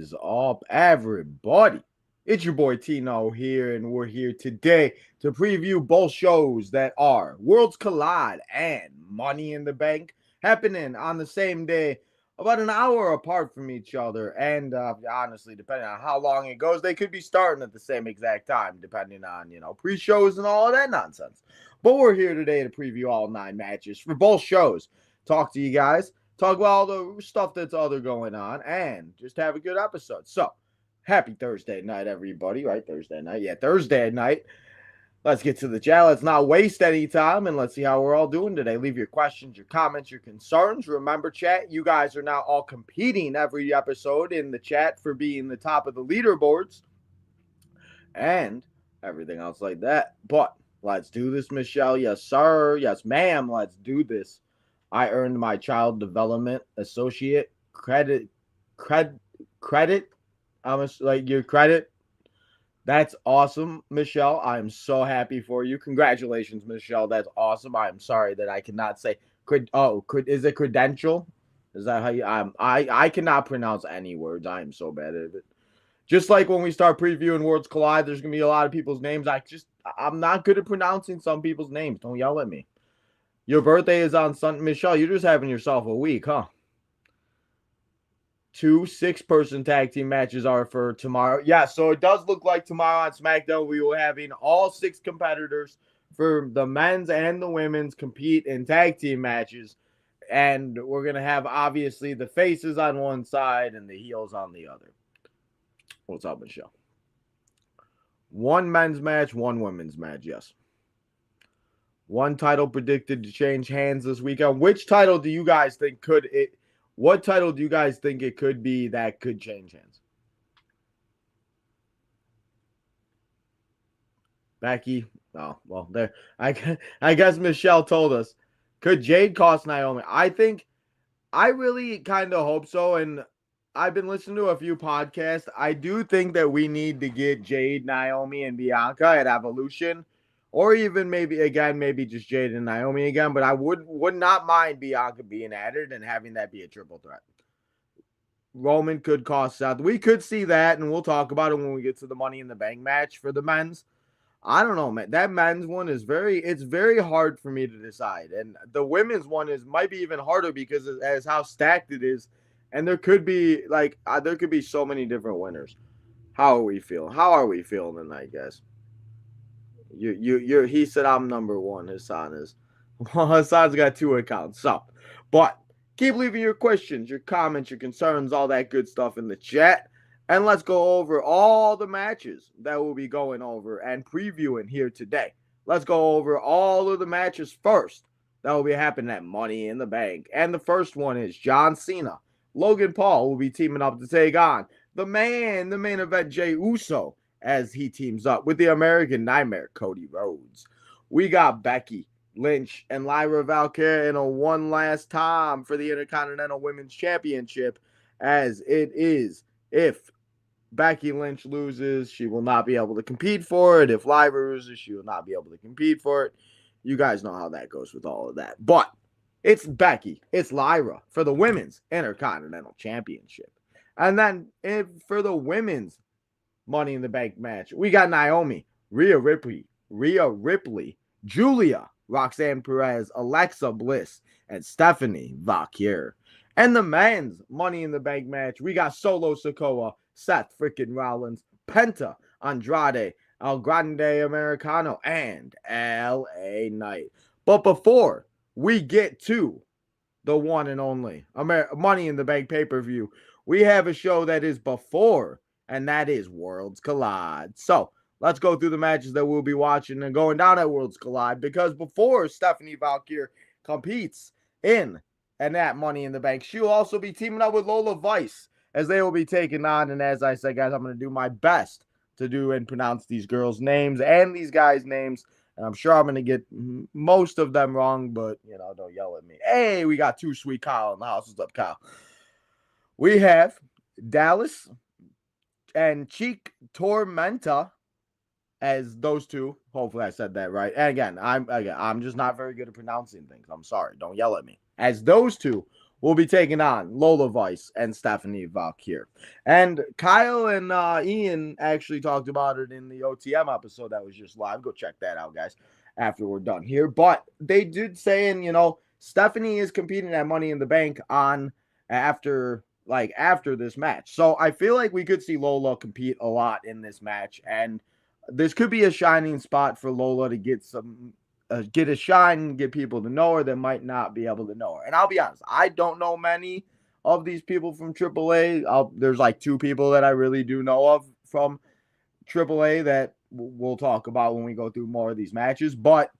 is up, everybody? It's your boy Tino here, and we're here today to preview both shows that are Worlds Collide and Money in the Bank, happening on the same day, about an hour apart from each other. And honestly, depending on how long it goes, they could be starting at the same exact time, depending on, pre-shows and all of that nonsense. But we're here today to preview all 9 matches for both shows, talk to you guys, talk about all the stuff that's other going on, and just have a good episode. So, happy Thursday night, everybody. Right? Thursday night. Yeah, Thursday night. Let's get to the chat. Let's not waste any time, and let's see how we're all doing today. Leave your questions, your comments, your concerns. Remember, chat, you guys are now all competing every episode in the chat for being the top of the leaderboards and everything else like that. But let's do this, Michelle. Yes, sir. Yes, ma'am. Let's do this. I earned my child development associate credit. Like your credit. That's awesome, Michelle. I'm so happy for you. Congratulations, Michelle. That's awesome. I'm sorry that I cannot say. Is it credential? Is that how you? I cannot pronounce any words. I am so bad at it. Just like when we start previewing Worlds Collide, there's gonna be a lot of people's names. I'm not good at pronouncing some people's names. Don't yell at me. Your birthday is on Sunday. Michelle, you're just having yourself a week, huh? 2 6-person tag team matches are for tomorrow. Yeah, so it does look like tomorrow on SmackDown we will be having all 6 competitors for the men's and the women's compete in tag team matches. And we're going to have, obviously, the faces on one side and the heels on the other. What's up, Michelle? 1 men's match, 1 women's match, yes. 1 title predicted to change hands this weekend. Which title do you guys think what title do you guys think it could be that could change hands? Becky? Oh, well, there. I guess Michelle told us. Could Jade cost Naomi? I really kind of hope so. And I've been listening to a few podcasts. I do think that we need to get Jade, Naomi, and Bianca at Evolution. Or even maybe just Jade and Naomi again. But I would not mind Bianca being added and having that be a triple threat. Roman could cost Seth. We could see that, and we'll talk about it when we get to the Money in the Bank match for the men's. I don't know, man. That men's one is very hard for me to decide. And the women's one might be even harder because as how stacked it is. And there could be so many different winners. How are we feeling? How are we feeling tonight, guys? He said I'm number 1. Hassan is. Well, Hassan's got 2 accounts. So, but keep leaving your questions, your comments, your concerns, all that good stuff in the chat. And let's go over all the matches that we'll be going over and previewing here today. Let's go over all of the matches first that will be happening at Money in the Bank. And the first one is John Cena. Logan Paul will be teaming up to take on the main event, Jey Uso, as he teams up with the American Nightmare, Cody Rhodes. We got Becky Lynch and Lyra Valkyria in a one last time for the Intercontinental Women's Championship, as it is, if Becky Lynch loses, she will not be able to compete for it. If Lyra loses, she will not be able to compete for it. You guys know how that goes with all of that. But it's Becky, it's Lyra for the Women's Intercontinental Championship. And then for the Women's Money in the Bank match, we got Naomi, Rhea Ripley, Julia, Roxanne Perez, Alexa Bliss, and Stephanie Valkyrie. And the men's Money in the Bank match, we got Solo Sikoa, Seth freaking Rollins, Penta, Andrade, El Grande Americano, and LA Knight. But before we get to the one and only Money in the Bank pay-per-view, we have a show that is before, and that is Worlds Collide. So let's go through the matches that we'll be watching and going down at Worlds Collide, because before Stephanie Valkyrie competes in and at Money in the Bank, she will also be teaming up with Lola Vice, as they will be taking on. And as I said, guys, I'm going to do my best to do and pronounce these girls' names and these guys' names. And I'm sure I'm going to get most of them wrong, but, don't yell at me. Hey, we got 2 Sweet Kyle in the house. What's up, Kyle? We have Dallas and Cheek Tormenta as those 2. Hopefully I said that right. And again, I'm just not very good at pronouncing things. I'm sorry. Don't yell at me. As those 2 will be taking on Lola Vice and Stephanie Valkyr. And Kyle and Ian actually talked about it in the OTM episode that was just live. Go check that out, guys, after we're done here. But they did say, and Stephanie is competing at Money in the Bank after this match. So I feel like we could see Lola compete a lot in this match, and this could be a shining spot for Lola to get a shine, get people to know her that might not be able to know her. And I'll be honest, I don't know many of these people from AAA. There's like 2 people that I really do know of from AAA that we'll talk about when we go through more of these matches, but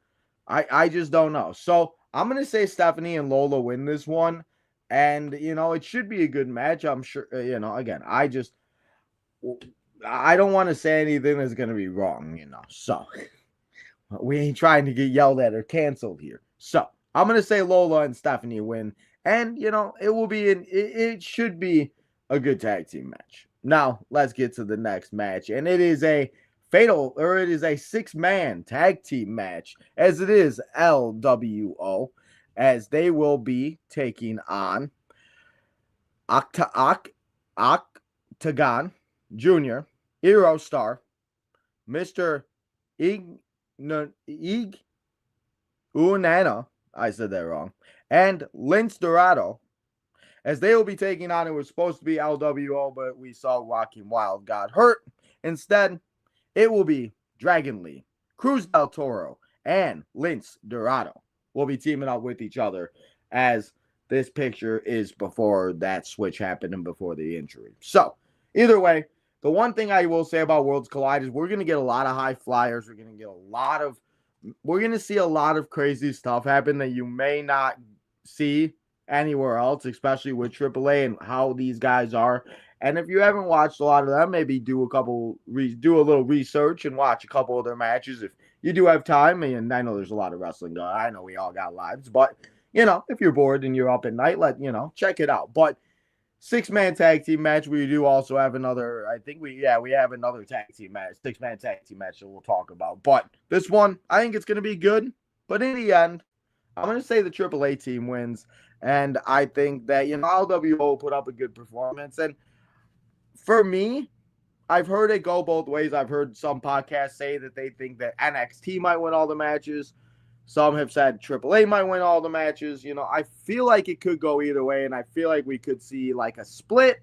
I just don't know. So I'm going to say Stephanie and Lola win this one, and, it should be a good match. I'm sure, again, I don't want to say anything that's going to be wrong, so we ain't trying to get yelled at or canceled here. So I'm going to say Lola and Stephanie win. And, it should be a good tag team match. Now, let's get to the next match. And it is a 6-man tag team match, as it is LWO, as they will be taking on Octagon Jr., Aerostar, Mr. Unana, I said that wrong, and Lince Dorado, as they will be taking on, it was supposed to be LWO, but we saw Joaquin Wilde got hurt. Instead, it will be Dragon Lee, Cruz del Toro, and Lince Dorado will be teaming up with each other, as this picture is before that switch happened and before the injury. So, either way, the one thing I will say about Worlds Collide is we're going to get a lot of high flyers. We're going to see a lot of crazy stuff happen that you may not see anywhere else, especially with AAA and how these guys are. And if you haven't watched a lot of them, maybe do a little research and watch a couple of their matches if you do have time. And I know there's a lot of wrestling going on. I know we all got lives, but if you're bored and you're up at night, check it out. But 6-man tag team match. We do also have another. I think we have another tag team match, 6-man tag team match that we'll talk about. But this one, I think it's going to be good. But in the end, I'm going to say the AAA team wins, and I think that LWO put up a good performance. And for me, I've heard it go both ways. I've heard some podcasts say that they think that NXT might win all the matches. Some have said AAA might win all the matches. I feel like it could go either way, and I feel like we could see like a split,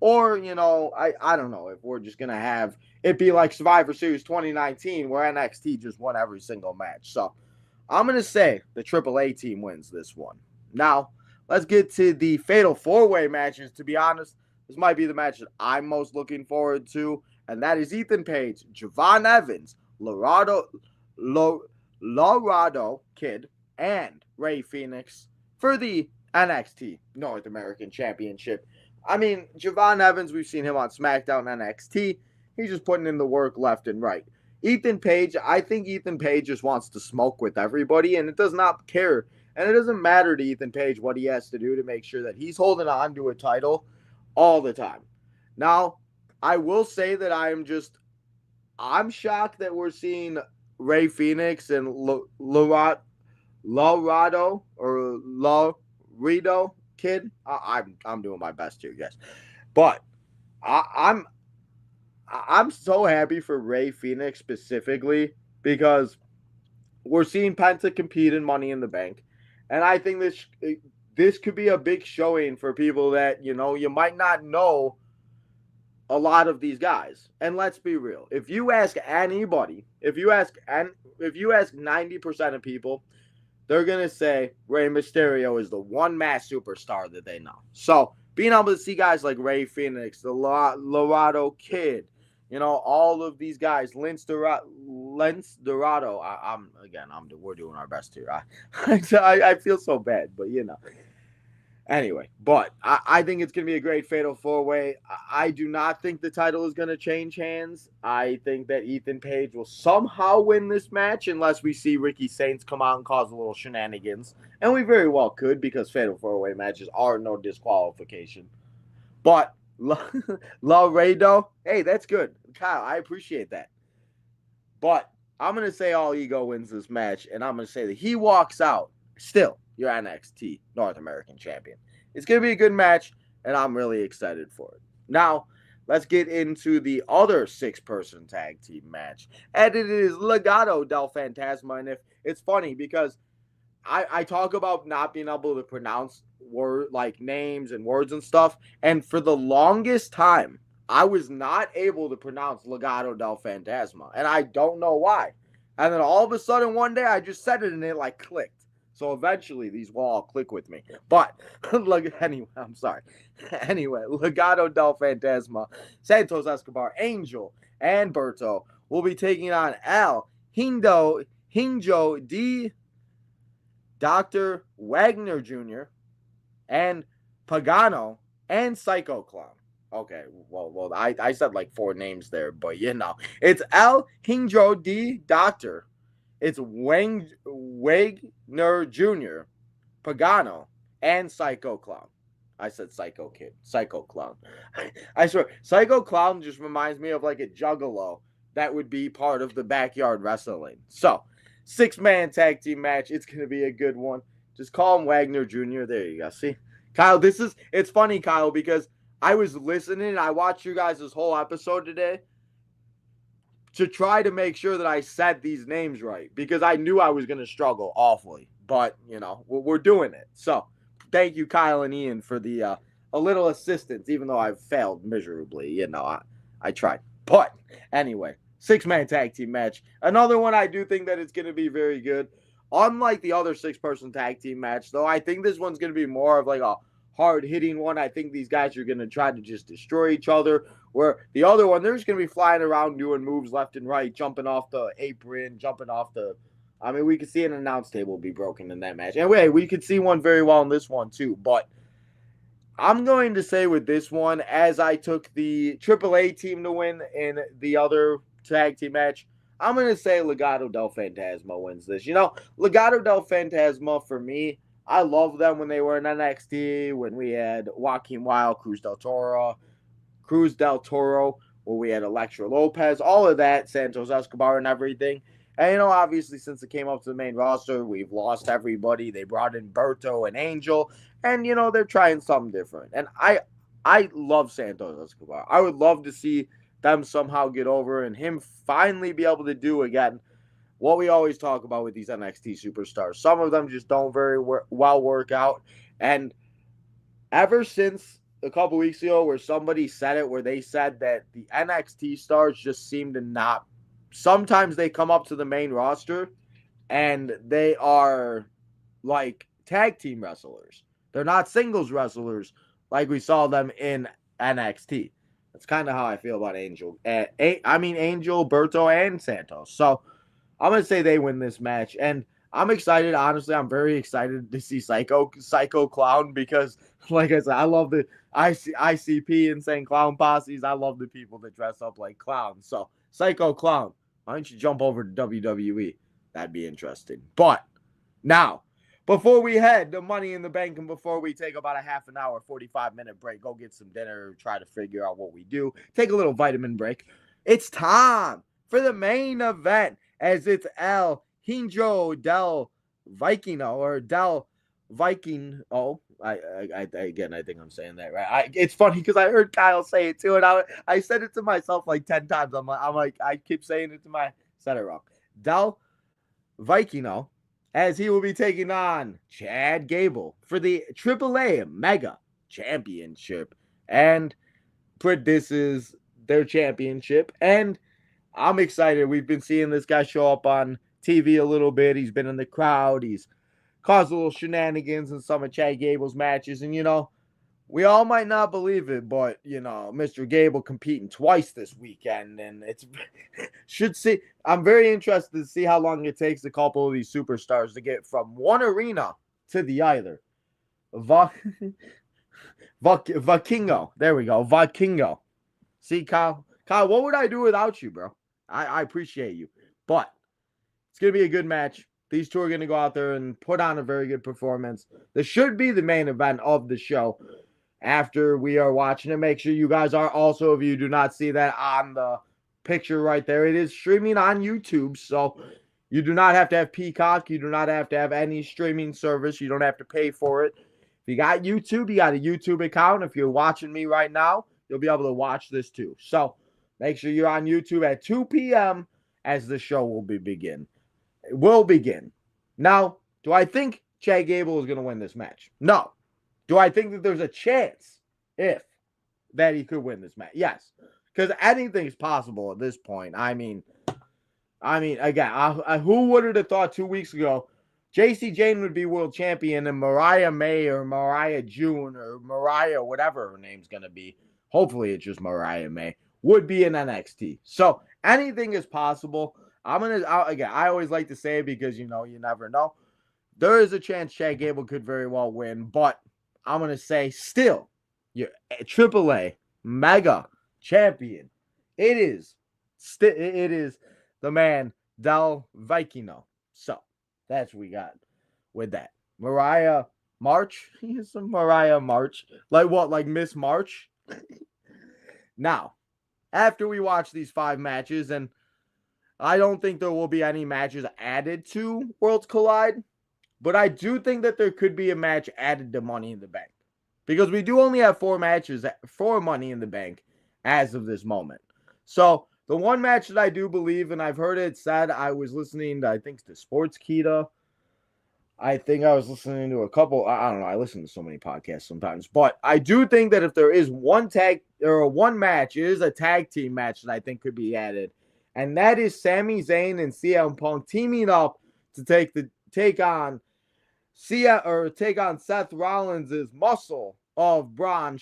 or, I don't know if we're just going to have it be like Survivor Series 2019 where NXT just won every single match. So I'm going to say the AAA team wins this one. Now, let's get to the Fatal 4-Way matches. To be honest, this might be the match that I'm most looking forward to, and that is Ethan Page, Javon Evans, Laredo Kid, and Rey Fenix for the NXT North American Championship. I mean, Javon Evans, we've seen him on SmackDown NXT. He's just putting in the work left and right. Ethan Page, I think Ethan Page just wants to smoke with everybody, and it does not care. And it doesn't matter to Ethan Page what he has to do to make sure that he's holding on to a title all the time. Now, I will say that I'm shocked that we're seeing Rey Fenix and Laredo Kid. I'm doing my best here, guys. But I'm so happy for Rey Fenix specifically because we're seeing Penta compete in Money in the Bank, and I think this could be a big showing for people that you might not know a lot of these guys. And let's be real. If you ask anybody, if you ask 90% of people, they're going to say Rey Mysterio is the one mass superstar that they know. So being able to see guys like Rey Fenix, the Laredo Kid, all of these guys, Lince Dorado. We're doing our best here. I feel so bad, but Anyway, but I think it's going to be a great Fatal 4-Way. I do not think the title is going to change hands. I think that Ethan Page will somehow win this match unless we see Ricky Saints come out and cause a little shenanigans. And we very well could because Fatal 4-Way matches are no disqualification. But Laredo, hey, that's good. Kyle, I appreciate that. But I'm going to say All Ego wins this match, and I'm going to say that he walks out still your NXT North American Champion. It's going to be a good match, and I'm really excited for it. Now, let's get into the other six-person tag team match. And it is Legado del Fantasma. And if it's funny because I talk about not being able to pronounce word like names and words and stuff. And for the longest time, I was not able to pronounce Legado del Fantasma. And I don't know why. And then all of a sudden one day I just said it and it like clicked. So eventually these will all click with me. But anyway, I'm sorry. Anyway, Legado del Fantasma, Santos Escobar, Angel, and Berto will be taking on El Hinjo D. Dr. Wagner Jr., and Pagano, and Psycho Clown. Okay, well, I said like 4 names there, but you know. It's El Hinjo D. Doctor. It's Wagner Jr., Pagano, and Psycho Clown. I said Psycho Kid. Psycho Clown. I swear, Psycho Clown just reminds me of like a juggalo that would be part of the backyard wrestling. So, 6-man tag team match. It's going to be a good one. Just call him Wagner Jr. There you go. See? Kyle, it's funny, Kyle, because I was listening. I watched you guys this whole episode today to try to make sure that I said these names right because I knew I was going to struggle awfully. But, you know, we're doing it. So, thank you, Kyle and Ian, for the a little assistance, even though I've failed miserably. You know, I tried. But, anyway. 6-man tag team match. Another one I do think that it's going to be very good. Unlike the other 6-person tag team match, though, I think this one's going to be more of like a hard-hitting one. I think these guys are going to try to just destroy each other. Where the other one, they're just going to be flying around doing moves left and right, jumping off the apron, jumping off the... I mean, we could see an announce table be broken in that match. Anyway, we could see one very well in this one, too. But I'm going to say with this one, as I took the AAA team to win in the other tag team match, I'm going to say Legado del Fantasma wins this. You know, Legado del Fantasma, for me, I love them when they were in NXT, when we had Joaquin Wilde, Cruz del Toro, where we had Elektra Lopez, all of that, Santos Escobar and everything. And, you know, obviously, since it came up to the main roster, we've lost everybody. They brought in Berto and Angel, and, you know, they're trying something different. And I love Santos Escobar. I would love to see them somehow get over and him finally be able to do again what we always talk about with these NXT superstars. Some of them just don't very well work out. And ever since a couple weeks ago where somebody said it, where they said that the NXT stars just seem to not, sometimes they come up to the main roster and they are like tag team wrestlers. They're not singles wrestlers like we saw them in NXT. That's kind of how I feel about Angel. Angel, Berto, and Santos. So I'm going to say they win this match. And I'm excited. Honestly, I'm very excited to see Psycho Clown because, like I said, I love the ICP Insane Clown Posses. I love the people that dress up like clowns. So, Psycho Clown, why don't you jump over to WWE? That'd be interesting. But now, before we head to Money in the Bank and before we take about a half an hour, 45-minute break, go get some dinner, try to figure out what we do, take a little vitamin break, it's time for the main event as it's El Hinjo del Vikino or del Viking. Oh, I think I'm saying that right. It's funny because I heard Kyle say it too, and I said it to myself like 10 times. I'm like I keep saying it to my said it wrong. Del Vikino, as he will be taking on Chad Gable for the AAA Mega Championship. And this is their championship. And I'm excited. We've been seeing this guy show up on TV a little bit. He's been in the crowd. He's caused a little shenanigans in some of Chad Gable's matches. And, you know, we all might not believe it, but, you know, Mr. Gable competing twice this weekend. And it's should see. I'm very interested to see how long it takes a couple of these superstars to get from one arena to the other. Vikingo. There we go. Vikingo. See, Kyle, what would I do without you, bro? I appreciate you. But it's going to be a good match. These two are going to go out there and put on a very good performance. This should be the main event of the show. After we are watching it, make sure you guys are also, if you do not see that on the picture right there, it is streaming on YouTube. So you do not have to have Peacock. You do not have to have any streaming service. You don't have to pay for it. If you got YouTube, you got a YouTube account. If you're watching me right now, you'll be able to watch this too. So make sure you're on YouTube at 2 p.m. as the show will begin. It will begin. Now, do I think Chad Gable is going to win this match? No. Do I think that there's a chance that he could win this match? Yes. Because anything's possible at this point. I mean, again, who would have thought 2 weeks ago Jacy Jayne would be world champion and Mariah May or Mariah June or Mariah, whatever her name's going to be, hopefully it's just Mariah May, would be in NXT. So anything is possible. I always like to say it because, you never know. There is a chance Chad Gable could very well win, but I'm going to say still, your AAA Mega Champion. It is the man, Del Vikingo. So that's what we got with that. Mariah March? Some Mariah March. Like what? Like Miss March? Now, after we watch these 5 matches, and I don't think there will be any matches added to Worlds Collide, but I do think that there could be a match added to Money in the Bank. Because we do only have 4 matches for Money in the Bank as of this moment. So, the one match that I do believe, and I've heard it said, I was listening to, I think, to Sportskeeda. I think I was listening to a couple, I don't know, I listen to so many podcasts sometimes. But I do think that if there is one match, it is a tag team match that I think could be added. And that is Sami Zayn and CM Punk teaming up to take on Seth Rollins' muscle of Bronson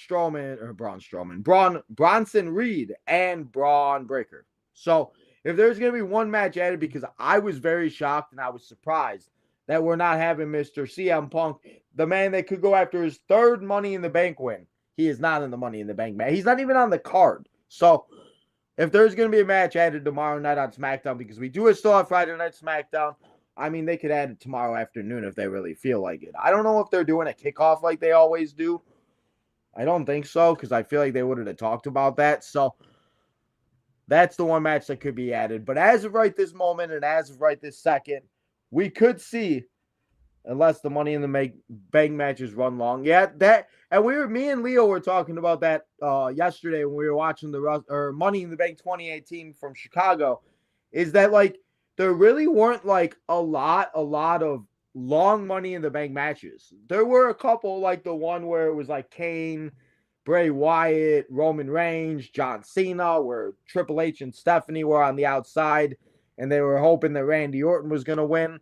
Reed and Braun Breaker. So if there's going to be one match added, because I was very shocked and I was surprised that we're not having Mr. CM Punk, the man that could go after his 3rd Money in the Bank win. He is not in the Money in the Bank match. He's not even on the card. So if there's going to be a match added tomorrow night on SmackDown, because we do still have Friday Night SmackDown, I mean, they could add it tomorrow afternoon if they really feel like it. I don't know if they're doing a kickoff like they always do. I don't think so, because I feel like they would have talked about that. So that's the one match that could be added. But as of right this moment and as of right this second, we could see, unless the Money in the Bank matches run long. Yeah, me and Leo were talking about that yesterday when we were watching the Money in the Bank 2018 from Chicago. Is that like there really weren't like a lot of long Money in the Bank matches. There were a couple, like the one where it was like Kane, Bray Wyatt, Roman Reigns, John Cena, where Triple H and Stephanie were on the outside and they were hoping that Randy Orton was going to win.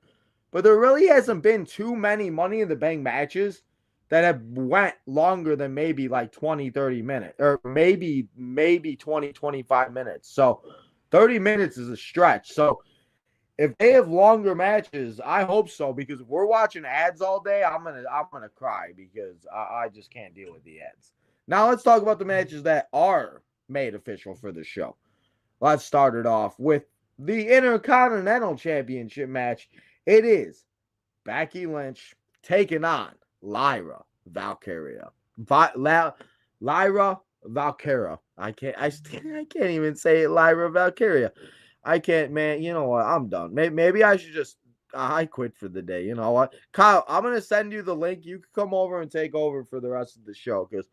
But there really hasn't been too many Money in the Bank matches that have went longer than maybe like 20, 30 minutes, or maybe 20, 25 minutes. So 30 minutes is a stretch. So if they have longer matches, I hope so, because if we're watching ads all day, I'm gonna cry because I just can't deal with the ads. Now let's talk about the matches that are made official for the show. Let's start it off with the Intercontinental Championship match. It is Becky Lynch taking on Lyra Valkyria. Lyra Valkyria. I can't even say it. Lyra Valkyria. I can't, man. You know what? I'm done. Maybe I should just, I quit for the day. You know what? Kyle, I'm going to send you the link. You can come over and take over for the rest of the show, because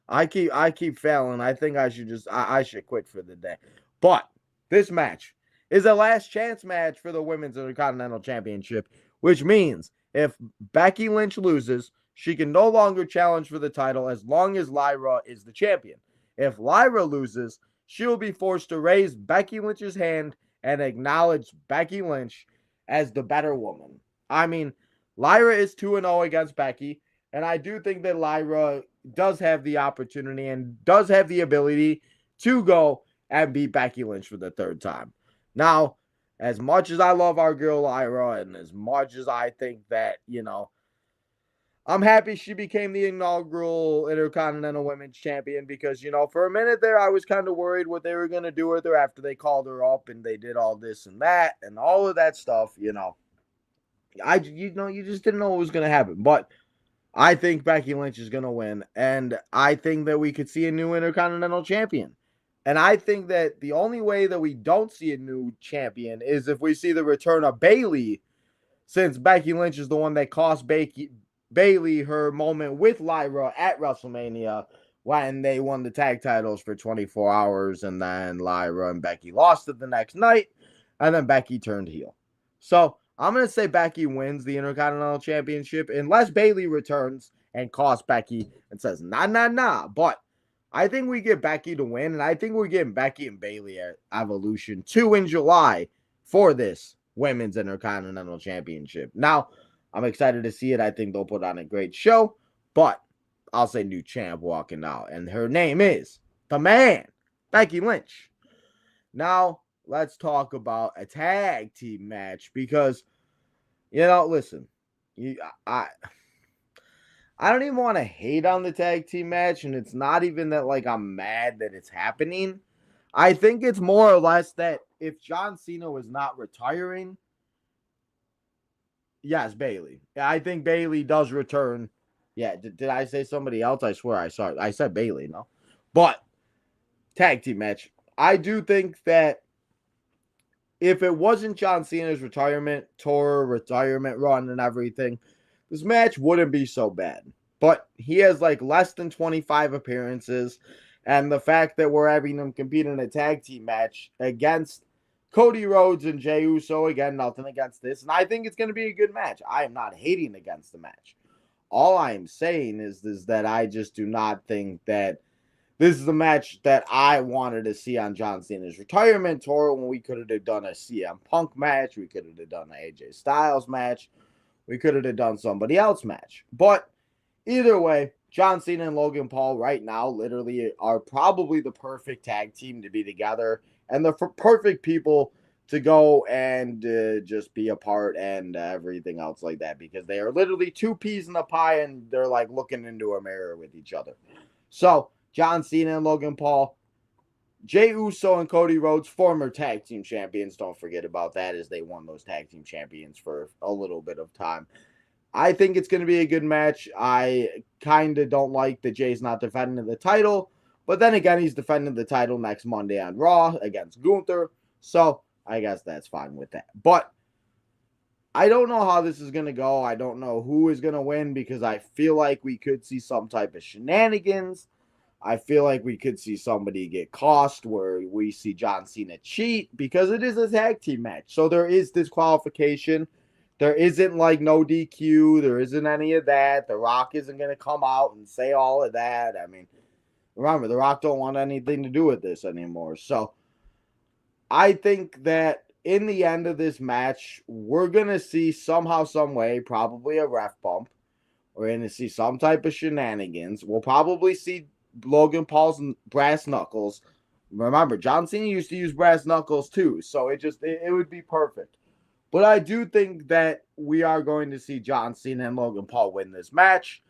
I keep failing. I think I should I should quit for the day. But this match is a last chance match for the Women's Intercontinental Championship, which means if Becky Lynch loses, she can no longer challenge for the title as long as Lyra is the champion. If Lyra loses, she will be forced to raise Becky Lynch's hand and acknowledge Becky Lynch as the better woman. I mean, Lyra is 2-0 against Becky, and I do think that Lyra does have the opportunity and does have the ability to go and beat Becky Lynch for the 3rd time. Now, as much as I love our girl Lyra, and as much as I think that, I'm happy she became the inaugural Intercontinental Women's Champion, because, for a minute there, I was kind of worried what they were going to do with her after they called her up and they did all this and that and all of that stuff, you just didn't know what was going to happen. But I think Becky Lynch is going to win, and I think that we could see a new Intercontinental Champion. And I think that the only way that we don't see a new champion is if we see the return of Bayley, since Becky Lynch is the one that cost Bayley her moment with Lyra at WrestleMania when they won the tag titles for 24 hours, and then Lyra and Becky lost it the next night, and then Becky turned heel. So I'm going to say Becky wins the Intercontinental Championship unless Bayley returns and costs Becky and says, nah. But I think we get Becky to win, and I think we're getting Becky and Bayley at Evolution 2 in July for this Women's Intercontinental Championship. Now, I'm excited to see it. I think they'll put on a great show, but I'll say new champ walking out, and her name is the man, Becky Lynch. Now, let's talk about a tag team match because, listen, I don't even want to hate on the tag team match, and it's not even that, like, I'm mad that it's happening. I think it's more or less that if John Cena was not retiring, yes, Bayley. I think Bayley does return. Yeah, did I say somebody else? I swear I said Bayley, no. But tag team match. I do think that if it wasn't John Cena's retirement tour, retirement run, and everything, this match wouldn't be so bad. But he has like less than 25 appearances, and the fact that we're having him compete in a tag team match against Cody Rhodes and Jey Uso, again, nothing against this, and I think it's going to be a good match. I am not hating against the match. All I am saying is that I just do not think that this is the match that I wanted to see on John Cena's retirement tour when we could have done a CM Punk match. We could have done an AJ Styles match. We could have done somebody else match. But either way, John Cena and Logan Paul right now literally are probably the perfect tag team to be together and the perfect people to go and just be apart and everything else like that, because they are literally two peas in a pie and they're like looking into a mirror with each other. So John Cena and Logan Paul, Jey Uso and Cody Rhodes, former tag team champions. Don't forget about that, as they won those tag team champions for a little bit of time. I think it's going to be a good match. I kind of don't like that Jay's not defending the title, but then again, he's defending the title next Monday on Raw against Gunther. So I guess that's fine with that. But I don't know how this is going to go. I don't know who is going to win, because I feel like we could see some type of shenanigans. I feel like we could see somebody get cost where we see John Cena cheat, because it is a tag team match. So there is disqualification. There isn't like no DQ. There isn't any of that. The Rock isn't going to come out and say all of that. I mean, remember, The Rock don't want anything to do with this anymore. So I think that in the end of this match, we're going to see somehow, some way, probably a ref bump. We're going to see some type of shenanigans. We'll probably see Logan Paul's brass knuckles. Remember, John Cena used to use brass knuckles too, so it would be perfect. But I do think that we are going to see John Cena and Logan Paul win this match.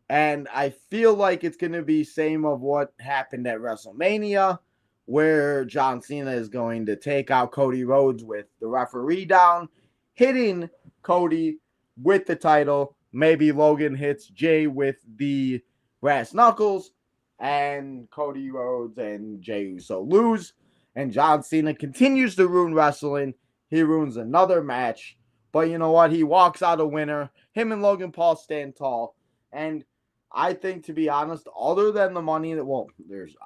And I feel like it's going to be same of what happened at WrestleMania, where John Cena is going to take out Cody Rhodes with the referee down, hitting Cody with the title. Maybe Logan hits Jay with the brass knuckles, and Cody Rhodes and Jey Uso lose. And John Cena continues to ruin wrestling. He ruins another match. But you know what? He walks out a winner. Him and Logan Paul stand tall. And I think, to be honest, other than the money that, well, there's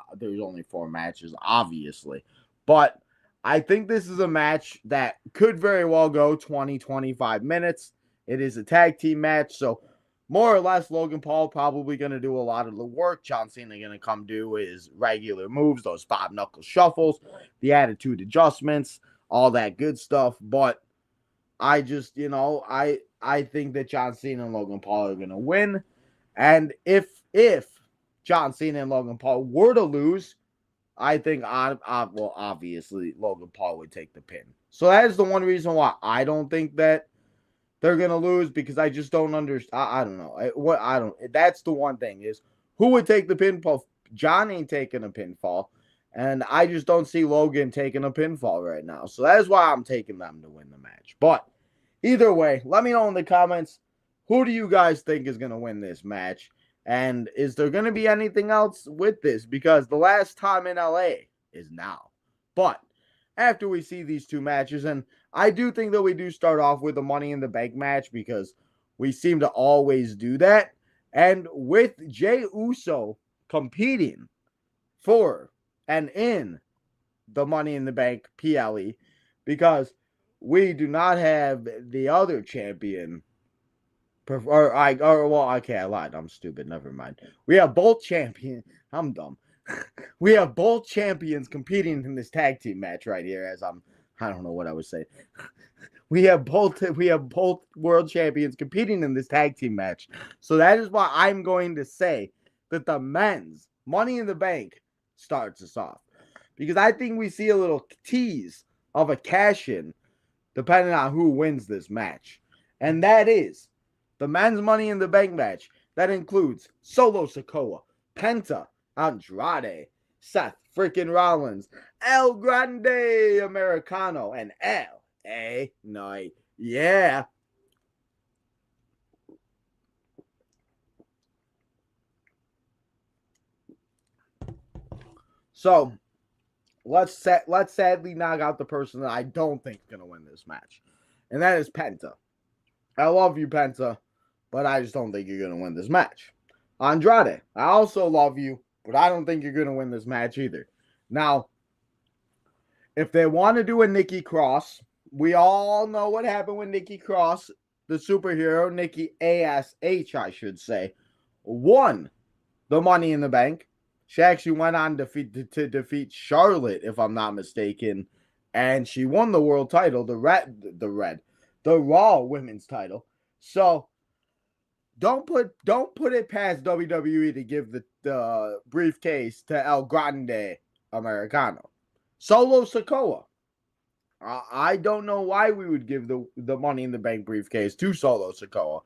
only 4 matches, obviously. But I think this is a match that could very well go 20, 25 minutes. It is a tag team match, so more or less Logan Paul probably going to do a lot of the work. John Cena going to come do his regular moves, those Bob Knuckles shuffles, the attitude adjustments, all that good stuff. But I just, I think that John Cena and Logan Paul are going to win. And if John Cena and Logan Paul were to lose, I think, well, obviously, Logan Paul would take the pin. So that is the one reason why I don't think that they're going to lose, because I just don't understand. I don't know. That's the one thing, is who would take the pinfall? John ain't taking a pinfall. And I just don't see Logan taking a pinfall right now. So that is why I'm taking them to win the match. But either way, let me know in the comments, who do you guys think is going to win this match? And is there going to be anything else with this? Because the last time in LA is now. But after we see these two matches, and I do think that we do start off with a Money in the Bank match, because We seem to always do that. And with Jey Uso competing for and in the Money in the Bank PLE, because we do not have the other champion. I lied. I'm stupid. Never mind. We have both champions. I'm dumb. We have both champions competing in this tag team match right here. I don't know what I was saying. We have both world champions competing in this tag team match. So that is why I'm going to say that the men's Money in the Bank starts us off. Because I think we see a little tease of a cash-in depending on who wins this match. And that is the men's Money in the Bank match. That includes Solo Sikoa, Penta, Andrade, Seth freaking Rollins, El Grande Americano, and LA Knight. Yeah. So let's sadly knock out the person that I don't think is going to win this match. And that is Penta. I love you, Penta, but I just don't think you're going to win this match. Andrade, I also love you, but I don't think you're going to win this match either. Now, if they want to do a Nikki Cross, we all know what happened with Nikki Cross, the superhero, Nikki ASH, I should say, won the Money in the Bank. She actually went on to defeat Charlotte, if I'm not mistaken, and she won the world title, the Raw Women's title. So don't put it past WWE to give the briefcase to El Grande Americano. Solo Sikoa. I don't know why we would give the Money in the Bank briefcase to Solo Sikoa.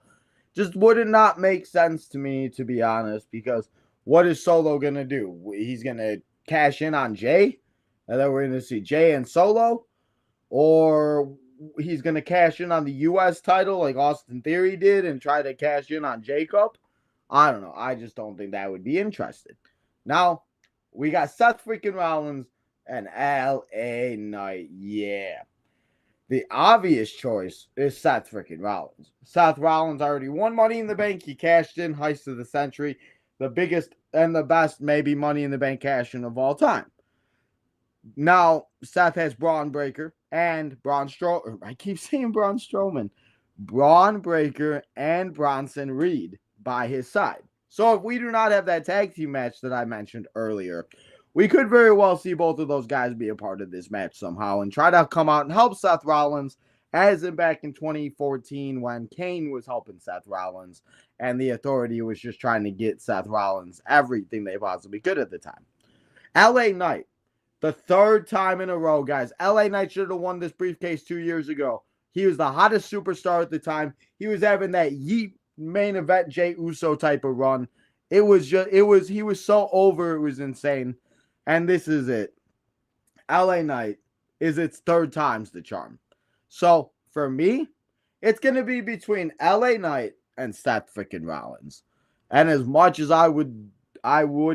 Just would it not make sense to me, to be honest, because what is Solo going to do? He's going to cash in on Jay? And then we're going to see Jay and Solo? Or he's going to cash in on the U.S. title like Austin Theory did and try to cash in on Jacob? I don't know. I just don't think that would be interesting. Now, we got Seth freaking Rollins and LA Knight. Yeah. The obvious choice is Seth freaking Rollins. Seth Rollins already won Money in the Bank. He cashed in Heist of the Century. The biggest and the best maybe Money in the Bank cash-in of all time. Now, Seth has Braun Breaker and Braun Strowman. I keep saying Braun Strowman. Braun Breaker and Bronson Reed by his side. So if we do not have that tag team match that I mentioned earlier, we could very well see both of those guys be a part of this match somehow and try to come out and help Seth Rollins, as in back in 2014 when Kane was helping Seth Rollins and the Authority was just trying to get Seth Rollins everything they possibly could at the time. LA Knight, the third time in a row, guys. LA Knight should have won this briefcase 2 years ago. He was the hottest superstar at the time. He was having that yeet main event Jey Uso type of run. He was so over, it was insane. And this is it. LA Knight is its third time's the charm. So, for me, it's going to be between LA Knight and Seth freaking Rollins. And as much as I would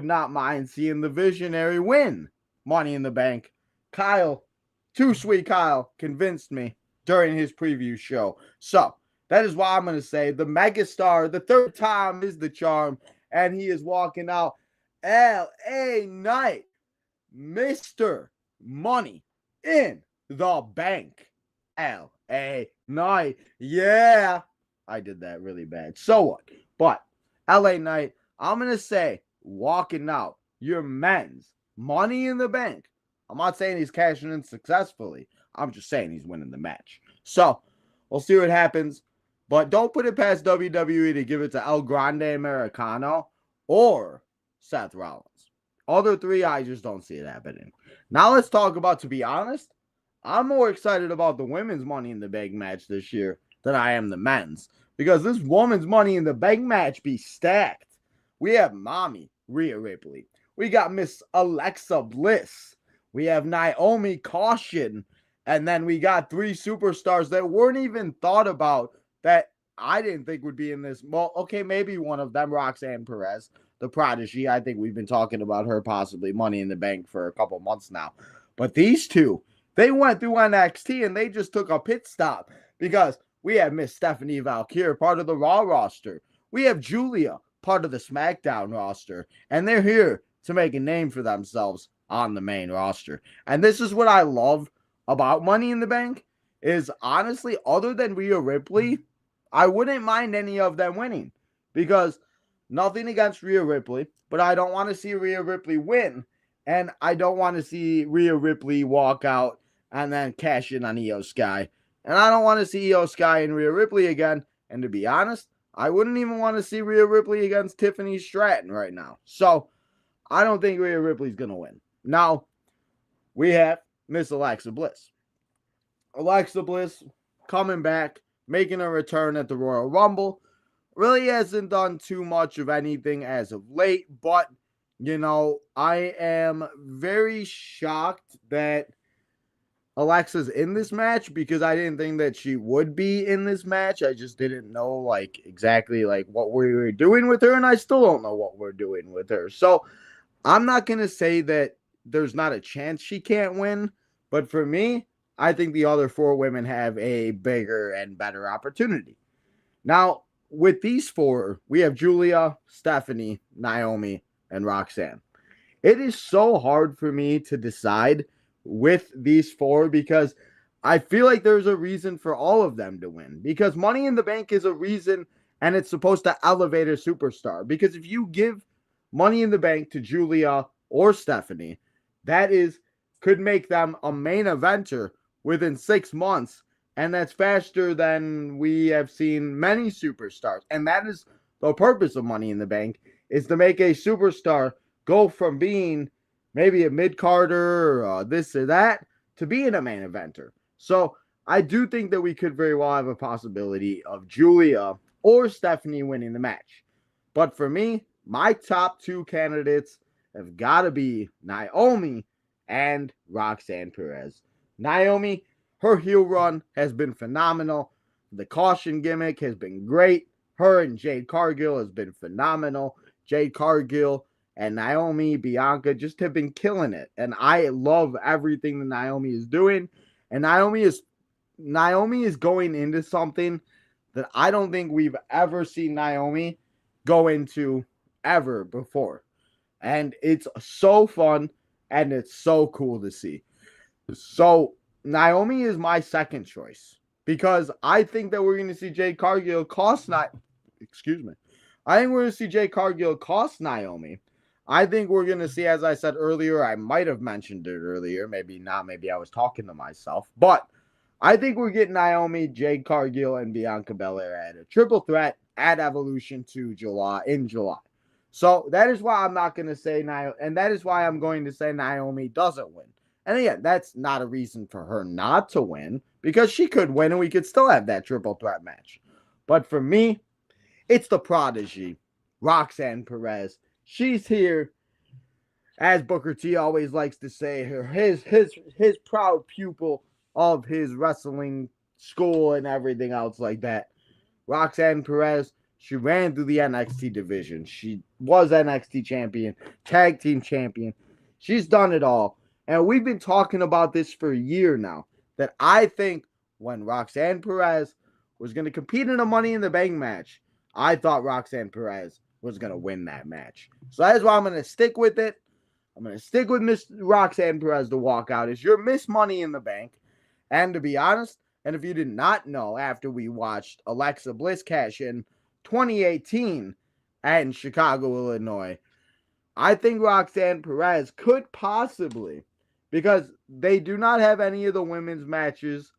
not mind seeing the Visionary win Money in the Bank, Too Sweet Kyle, convinced me during his preview show. So, that is why I'm going to say the megastar, the third time is the charm, and he is walking out LA Knight, Mr. Money in the Bank. LA Knight. Yeah. I did that really bad. So what? But LA Knight, I'm going to say, walking out your men's Money in the Bank. I'm not saying he's cashing in successfully. I'm just saying he's winning the match. So, we'll see what happens. But don't put it past WWE to give it to El Grande Americano or Seth Rollins. Other three, I just don't see it happening. Now let's talk about, to be honest, I'm more excited about the women's Money in the Bank match this year than I am the men's. Because this woman's Money in the Bank match be stacked. We have Mommy Rhea Ripley. We got Miss Alexa Bliss. We have Naomi Caution. And then we got three superstars that weren't even thought about that I didn't think would be in this. Well, okay, maybe one of them, Roxanne Perez, the Prodigy. I think we've been talking about her possibly Money in the Bank for a couple months now. But these two, they went through NXT and they just took a pit stop because We have Miss Stephanie Valkyrie, part of the Raw roster. We have Julia, part of the SmackDown roster. And they're here to make a name for themselves on the main roster. And this is what I love about Money in the Bank is honestly, other than Rhea Ripley, I wouldn't mind any of them winning. Because nothing against Rhea Ripley, but I don't want to see Rhea Ripley win. And I don't want to see Rhea Ripley walk out and then cash in on Io Sky. And I don't want to see Io Sky and Rhea Ripley again. And to be honest, I wouldn't even want to see Rhea Ripley against Tiffany Stratton right now. So I don't think Rhea Ripley's going to win. Now, we have Miss Alexa Bliss. Alexa Bliss coming back, making a return at the Royal Rumble. Really hasn't done too much of anything as of late, but, you know, I am very shocked that Alexa's in this match because I didn't think that she would be in this match. I just didn't know, like, exactly, like, what we were doing with her, and I still don't know what we're doing with her. So, I'm not going to say that there's not a chance she can't win, but for me, I think the other four women have a bigger and better opportunity. Now, with these four, we have Julia, Stephanie, Naomi, and Roxanne. It is so hard for me to decide with these four because I feel like there's a reason for all of them to win. Because Money in the Bank is a reason, and it's supposed to elevate a superstar. Because if you give Money in the Bank to Julia or Stephanie, that could make them a main eventer within 6 months. And that's faster than we have seen many superstars. And that is the purpose of Money in the Bank, is to make a superstar go from being maybe a mid-carder or this or that to being a main eventer. So I do think that we could very well have a possibility of Julia or Stephanie winning the match. But for me, my top two candidates have got to be Naomi and Roxanne Perez. Naomi, her heel run has been phenomenal. The caution gimmick has been great. Her and Jade Cargill has been phenomenal. Jade Cargill and Naomi, Bianca just have been killing it. And I love everything that Naomi is doing. And Naomi is going into something that I don't think we've ever seen Naomi go into ever before. And it's so fun and it's so cool to see. So Naomi is my second choice because I think that we're going to see Jade Cargill cost I think we're going to see Jade Cargill cost Naomi. I think we're going to see, as I said earlier, I might have mentioned it earlier, maybe not, maybe I was talking to myself, but I think we're getting Naomi, Jade Cargill, and Bianca Belair at a triple threat at Evolution 2 in July. So that is why I'm not going to say Naomi, and that is why I'm going to say Naomi doesn't win. And again, that's not a reason for her not to win, because she could win and we could still have that triple threat match. But for me, it's the prodigy, Roxanne Perez. She's here, as Booker T always likes to say, his proud pupil of his wrestling school and everything else like that. Roxanne Perez, she ran through the NXT division. She was NXT champion, tag team champion. She's done it all. And we've been talking about this for a year now, that I think when Roxanne Perez was going to compete in a Money in the Bank match, I thought Roxanne Perez was going to win that match. So that's why I'm going to stick with it. I'm going to stick with Miss Roxanne Perez to walk out as your Miss Money in the Bank. And to be honest, and if you did not know, after we watched Alexa Bliss cash in 2018 in Chicago, Illinois, I think Roxanne Perez could possibly, because they do not have any of the women's matches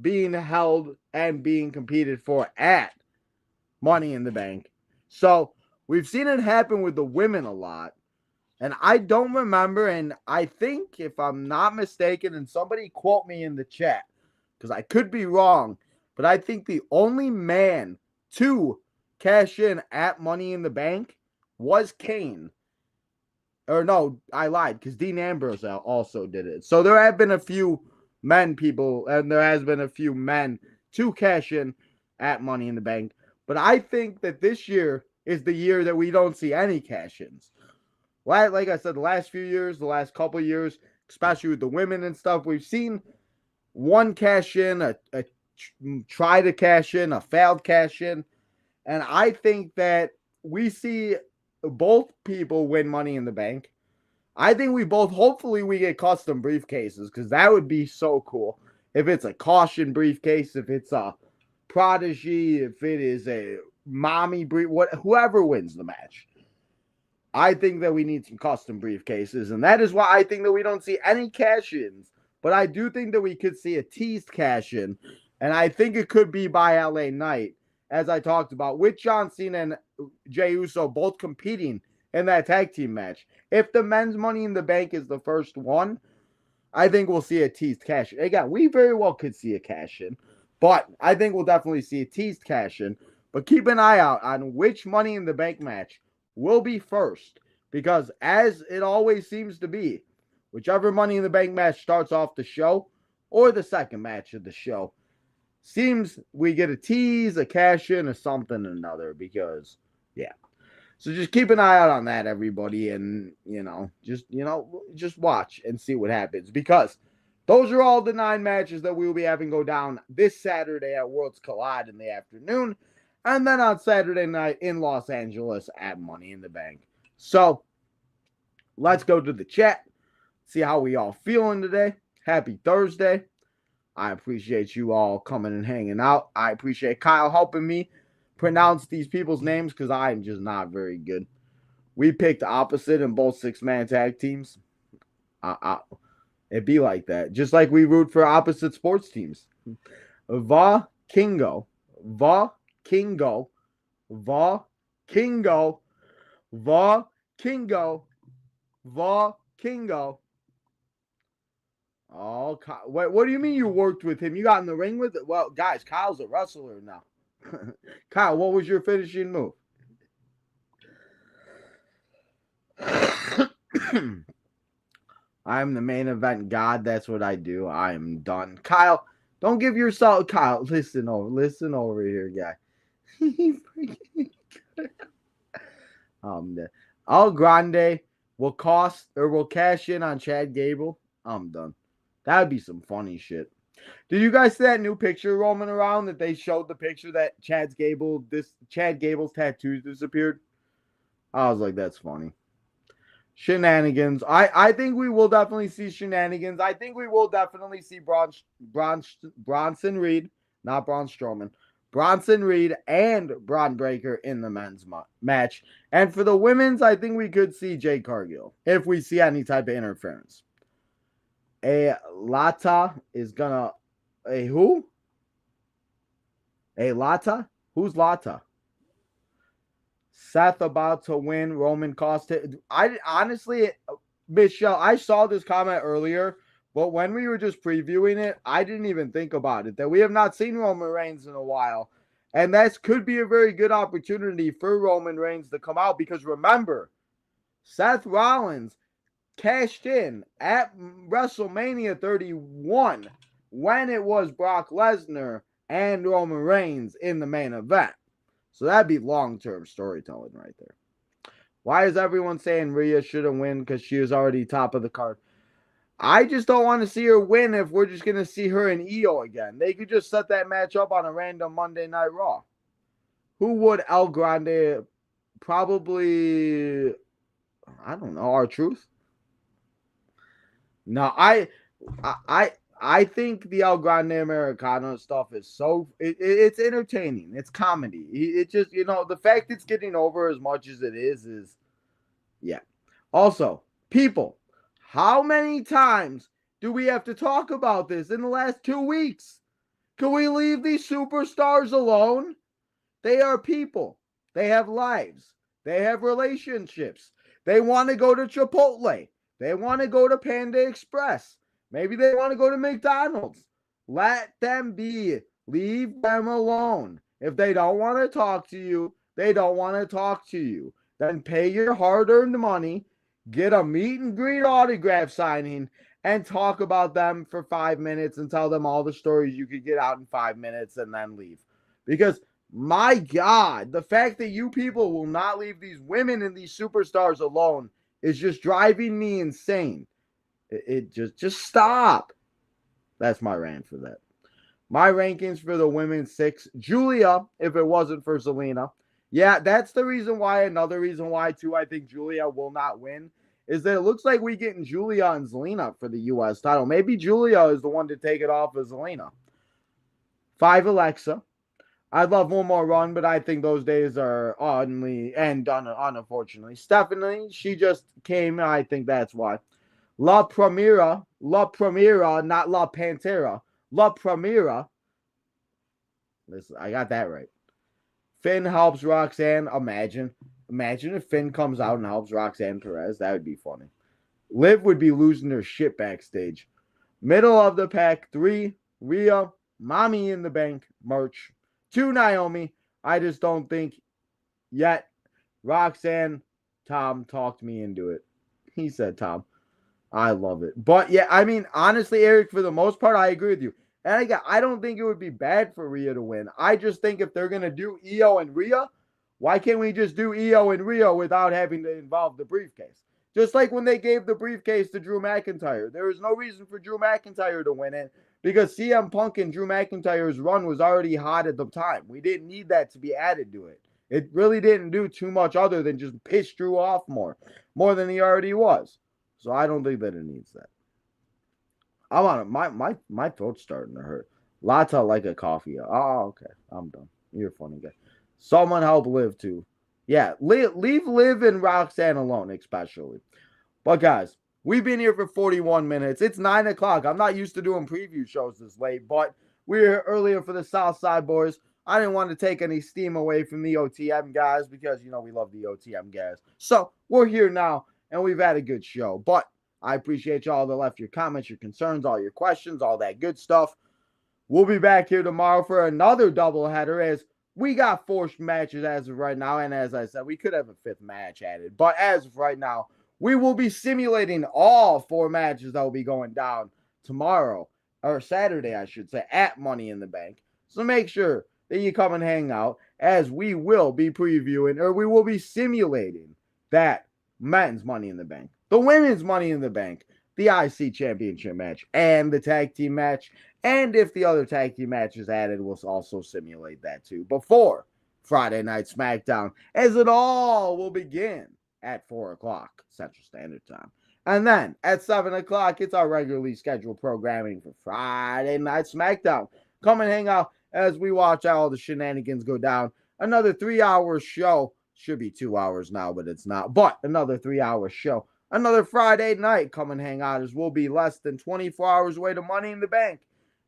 being held and being competed for at Money in the Bank. So we've seen it happen with the women a lot. And I don't remember, and I think, if I'm not mistaken, and somebody quote me in the chat, because I could be wrong, but I think the only man to cash in at Money in the Bank was Kane. Or no, I lied, because Dean Ambrose also did it. So there have been a few men to cash in at Money in the Bank. But I think that this year is the year that we don't see any cash-ins. Like I said, the last few years, the last couple of years, especially with the women and stuff, we've seen one cash in, a try to cash in, a failed cash in. And I think that we see both people win Money in the Bank. I think hopefully we get custom briefcases, because that would be so cool. If it's a caution briefcase, if it's a prodigy, if it is a mommy brief, whoever wins the match. I think that we need some custom briefcases, and that is why I think that we don't see any cash-ins. But I do think that we could see a teased cash-in, and I think it could be by LA Knight, as I talked about, with John Cena and Jey Uso both competing in that tag team match. If the men's Money in the Bank is the first one, I think we'll see a teased cash-in. Again, we very well could see a cash-in, but I think we'll definitely see a teased cash-in. But keep an eye out on which Money in the Bank match will be first, because as it always seems to be, whichever Money in the Bank match starts off the show or the second match of the show, seems we get a tease, a cash-in, or something or another, because, yeah. So just keep an eye out on that, everybody, and, just watch and see what happens, because those are all the 9 matches that we will be having go down this Saturday at Worlds Collide in the afternoon, and then on Saturday night in Los Angeles at Money in the Bank. So, let's go to the chat, see how we all feeling today. Happy Thursday. I appreciate you all coming and hanging out. I appreciate Kyle helping me pronounce these people's names, because I'm just not very good. We picked opposite in both 6-man tag teams. It'd be like that. Just like we root for opposite sports teams. Va Kingo. Va Kingo. Va Kingo. Va Kingo. Va Kingo. Oh, what do you mean you worked with him? You got in the ring with it? Well, guys, Kyle's a wrestler now. Kyle, what was your finishing move? I'm the main event god. That's what I do. I am done. Kyle, don't give yourself... Kyle, listen over here, guy. Al Grande will cash in on Chad Gable. I'm done. That would be some funny shit. Did you guys see that new picture roaming around that they showed the picture that Chad Gable's tattoos disappeared? I was like, that's funny. Shenanigans. I think we will definitely see shenanigans. I think we will definitely see Bronson Reed, not Braun Strowman, Bronson Reed and Braun Breaker in the men's match. And for the women's, I think we could see Jade Cargill if we see any type of interference. A Lata is gonna... A who? A Lata? Who's Lata? Seth about to win. Roman cost it. I honestly, Michelle, I saw this comment earlier, but when we were just previewing it, I didn't even think about it, that we have not seen Roman Reigns in a while. And that could be a very good opportunity for Roman Reigns to come out, because remember, Seth Rollins cashed in at WrestleMania 31 when it was Brock Lesnar and Roman Reigns in the main event. So that'd be long-term storytelling right there. Why is everyone saying Rhea shouldn't win because she was already top of the card? I just don't want to see her win if we're just going to see her and Io again. They could just set that match up on a random Monday Night Raw. Who would El Grande? Probably, I don't know, R-Truth? No, I think the El Grande Americano stuff is it's entertaining. It's comedy. It just, the fact it's getting over as much as it is, yeah. Also, people, how many times do we have to talk about this in the last 2 weeks? Can we leave these superstars alone? They are people. They have lives. They have relationships. They want to go to Chipotle. They want to go to Panda Express. Maybe they want to go to McDonald's. Let them be. Leave them alone. If they don't want to talk to you, they don't want to talk to you. Then pay your hard-earned money, get a meet and greet autograph signing, and talk about them for 5 minutes and tell them all the stories you could get out in 5 minutes and then leave. Because, my God, the fact that you people will not leave these women and these superstars alone is just driving me insane. It just stop. That's my rant for that. My rankings for the women's 6, Julia, if it wasn't for Zelina. Yeah, that's the reason why. Another reason why, too, I think Julia will not win is that it looks like we getting Julia and Zelina for the U.S. title. Maybe Julia is the one to take it off of Zelina. 5, Alexa. I'd love one more run, but I think those days are oddly and done, unfortunately. Stephanie, she just came, and I think that's why. La Primera, not La Pantera. La Primera. Listen, I got that right. Finn helps Roxanne. Imagine if Finn comes out and helps Roxanne Perez. That would be funny. Liv would be losing her shit backstage. Middle of the pack, 3, Rhea, Mommy in the Bank, merch. 2, Naomi. I just don't think yet. Roxanne, Tom talked me into it. He said, Tom. I love it. But yeah, I mean, honestly, Eric, for the most part, I agree with you. And again, I don't think it would be bad for Rhea to win. I just think if they're going to do Io and Rhea, why can't we just do Io and Rhea without having to involve the briefcase? Just like when they gave the briefcase to Drew McIntyre. There was no reason for Drew McIntyre to win it because CM Punk and Drew McIntyre's run was already hot at the time. We didn't need that to be added to it. It really didn't do too much other than just piss Drew off more than he already was. So I don't think that it needs that. I'm on it. My throat's starting to hurt. Latte like a coffee. Oh, okay. I'm done. You're a funny guy. Someone help Liv too. Yeah, leave Liv and Roxanne alone, especially. But guys, we've been here for 41 minutes. It's 9 o'clock. I'm not used to doing preview shows this late, but we were here earlier for the Southside Boys. I didn't want to take any steam away from the OTM guys because, we love the OTM guys. So we're here now, and we've had a good show. But I appreciate y'all that left your comments, your concerns, all your questions, all that good stuff. We'll be back here tomorrow for another doubleheader as we got 4 matches as of right now. And as I said, we could have a 5th match added. But as of right now, we will be simulating all 4 matches that will be going down tomorrow, or Saturday, I should say, at Money in the Bank. So make sure that you come and hang out as we will be previewing, or we will be simulating that men's Money in the Bank, the women's Money in the Bank, the IC Championship match, and the tag team match. And if the other tag team match is added, we'll also simulate that too before Friday Night SmackDown, as it all will begin at 4 o'clock Central Standard Time. And then at 7 o'clock, it's our regularly scheduled programming for Friday Night SmackDown. Come and hang out as we watch all the shenanigans go down. Another 3-hour show. Should be 2 hours now, but it's not. But another 3-hour show. Another Friday night. Come and hang out as we'll be less than 24 hours away to Money in the Bank.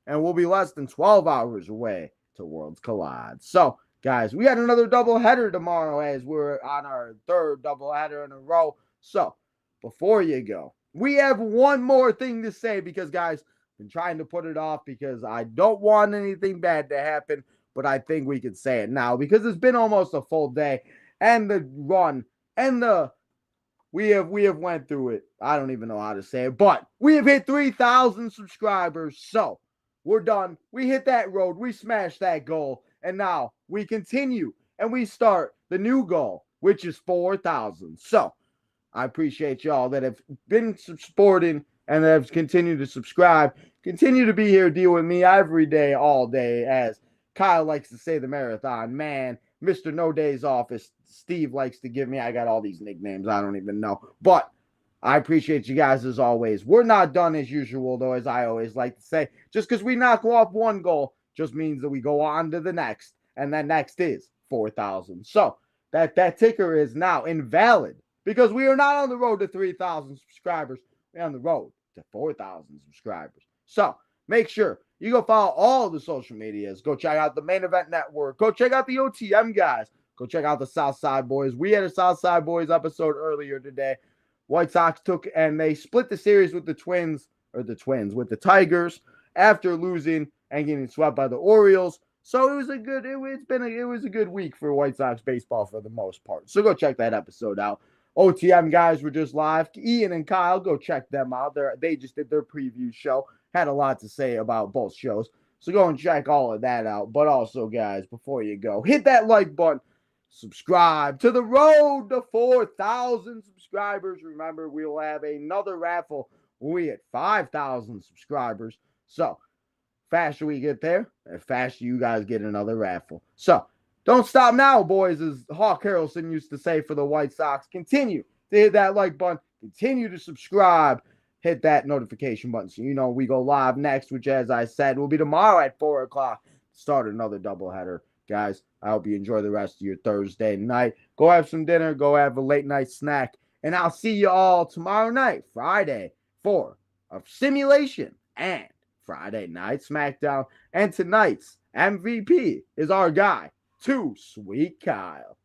And we'll be less than 12 hours away to Worlds Collide. So, guys, we got another doubleheader tomorrow as we're on our 3rd doubleheader in a row. So, before you go, we have one more thing to say because, guys, I've been trying to put it off because I don't want anything bad to happen, but I think we can say it now because it's been almost a full day and the run and we have went through it. I don't even know how to say it, but we have hit 3,000 subscribers. So, we're done. We hit that road. We smashed that goal. And now we continue and we start the new goal, which is 4,000. So I appreciate y'all that have been supporting and that have continued to subscribe. Continue to be here, deal with me every day, all day, as Kyle likes to say, the marathon man, Mr. No Days Office, Steve likes to give me. I got all these nicknames. I don't even know. But I appreciate you guys as always. We're not done as usual, though, as I always like to say. Just because we knock off one goal just means that we go on to the next. And that next is 4,000. So that ticker is now invalid because we are not on the road to 3,000 subscribers. We're on the road to 4,000 subscribers. So make sure you go follow all the social medias. Go check out the Main Event Network. Go check out the OTM guys. Go check out the Southside Boys. We had a Southside Boys episode earlier today. White Sox took and they split the series with the with the Tigers after losing and getting swept by the Orioles. So it was a good week for White Sox baseball for the most part. So go check that episode out. OTM guys were just live. Ian and Kyle, go check them out. They just did their preview show. Had a lot to say about both shows. So go and check all of that out. But also, guys, before you go, hit that like button. Subscribe to the road to 4,000 subscribers. Remember, we'll have another raffle when we hit 5,000 subscribers. So faster we get there, the faster you guys get another raffle. So don't stop now, boys, as Hawk Harrelson used to say for the White Sox. Continue to hit that like button. Continue to subscribe. Hit that notification button so you know we go live next, which, as I said, will be tomorrow at 4 o'clock. Start another doubleheader. Guys, I hope you enjoy the rest of your Thursday night. Go have some dinner. Go have a late night snack. And I'll see you all tomorrow night, Friday, for a simulation and Friday Night SmackDown. And tonight's MVP is our guy, Too Sweet Kyle.